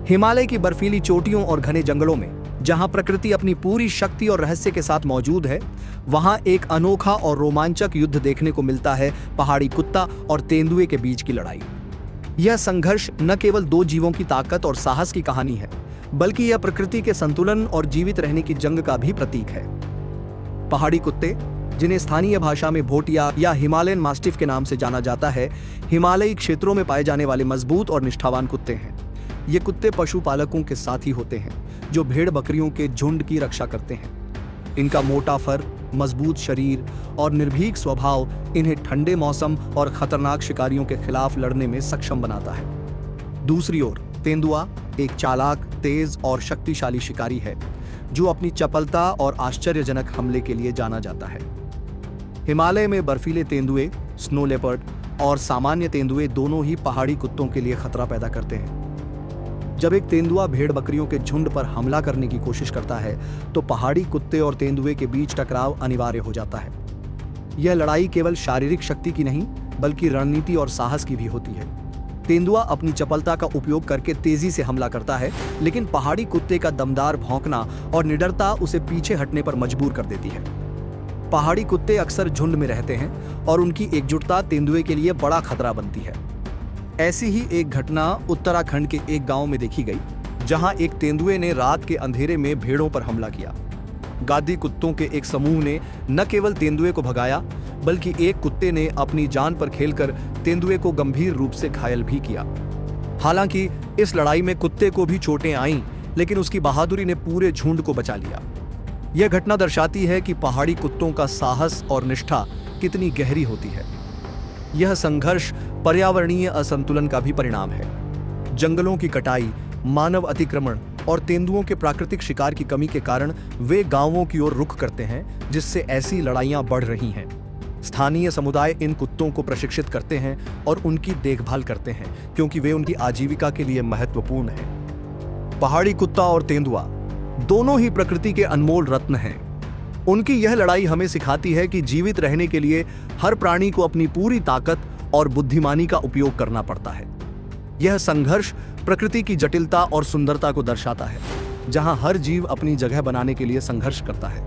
हिमालय की बर्फीली चोटियों और घने जंगलों में जहां प्रकृति अपनी पूरी शक्ति और रहस्य के साथ मौजूद है, वहां एक अनोखा और रोमांचक युद्ध देखने को मिलता है, पहाड़ी कुत्ता और तेंदुए के बीच की लड़ाई। यह संघर्ष न केवल दो जीवों की ताकत और साहस की कहानी है, बल्कि यह प्रकृति के संतुलन और जीवित रहने की जंग का भी प्रतीक है। पहाड़ी कुत्ते, जिन्हें स्थानीय भाषा में भोटिया या हिमालयन मास्टिफ के नाम से जाना जाता है, हिमालयी क्षेत्रों में पाए जाने वाले मजबूत और निष्ठावान कुत्ते हैं। ये कुत्ते पशुपालकों के साथी होते हैं, जो भेड़ बकरियों के झुंड की रक्षा करते हैं। इनका मोटा फर, मजबूत शरीर और निर्भीक स्वभाव इन्हें ठंडे मौसम और खतरनाक शिकारियों के खिलाफ लड़ने में सक्षम बनाता है। दूसरी ओर तेंदुआ एक चालाक, तेज और शक्तिशाली शिकारी है, जो अपनी चपलता और आश्चर्यजनक हमले के लिए जाना जाता है। हिमालय में बर्फीले तेंदुए, स्नो लेपर्ड और सामान्य तेंदुए दोनों ही पहाड़ी कुत्तों के लिए खतरा पैदा करते हैं। जब एक तेंदुआ भेड़ बकरियों के झुंड पर हमला करने की कोशिश करता है, तो पहाड़ी कुत्ते और तेंदुए के बीच टकराव अनिवार्य हो जाता है। यह लड़ाई केवल शारीरिक शक्ति की नहीं, बल्कि रणनीति और साहस की भी होती है। तेंदुआ अपनी चपलता का उपयोग करके तेजी से हमला करता है, लेकिन पहाड़ी कुत्ते का दमदार भौंकना और निडरता उसे पीछे हटने पर मजबूर कर देती है। पहाड़ी कुत्ते अक्सर झुंड में रहते हैं और उनकी एकजुटता तेंदुए के लिए बड़ा खतरा बनती है। ऐसी ही एक घटना उत्तराखंड के एक गांव में देखी गई, जहां एक तेंदुए ने रात के अंधेरे में भेड़ों पर हमला किया। गादी कुत्तों के एक समूह ने न केवल तेंदुए को भगाया, बल्कि एक कुत्ते ने अपनी जान पर खेलकर तेंदुए को गंभीर रूप से घायल भी किया। हालांकि इस लड़ाई में कुत्ते को भी चोटें आईं, लेकिन उसकी बहादुरी ने पूरे झुंड को बचा लिया। यह घटना दर्शाती है कि पहाड़ी कुत्तों का साहस और निष्ठा कितनी गहरी होती है। यह संघर्ष पर्यावरणीय असंतुलन का भी परिणाम है। जंगलों की कटाई, मानव अतिक्रमण और तेंदुओं के प्राकृतिक शिकार की कमी के कारण वे गांवों की ओर रुख करते हैं, जिससे ऐसी लड़ाइयां बढ़ रही हैं। स्थानीय समुदाय इन कुत्तों को प्रशिक्षित करते हैं और उनकी देखभाल करते हैं, क्योंकि वे उनकी आजीविका के लिए महत्वपूर्ण हैं। पहाड़ी कुत्ता और तेंदुआ दोनों ही प्रकृति के अनमोल रत्न हैं। उनकी यह लड़ाई हमें सिखाती है कि जीवित रहने के लिए हर प्राणी को अपनी पूरी ताकत और बुद्धिमानी का उपयोग करना पड़ता है। यह संघर्ष प्रकृति की जटिलता और सुंदरता को दर्शाता है, जहां हर जीव अपनी जगह बनाने के लिए संघर्ष करता है।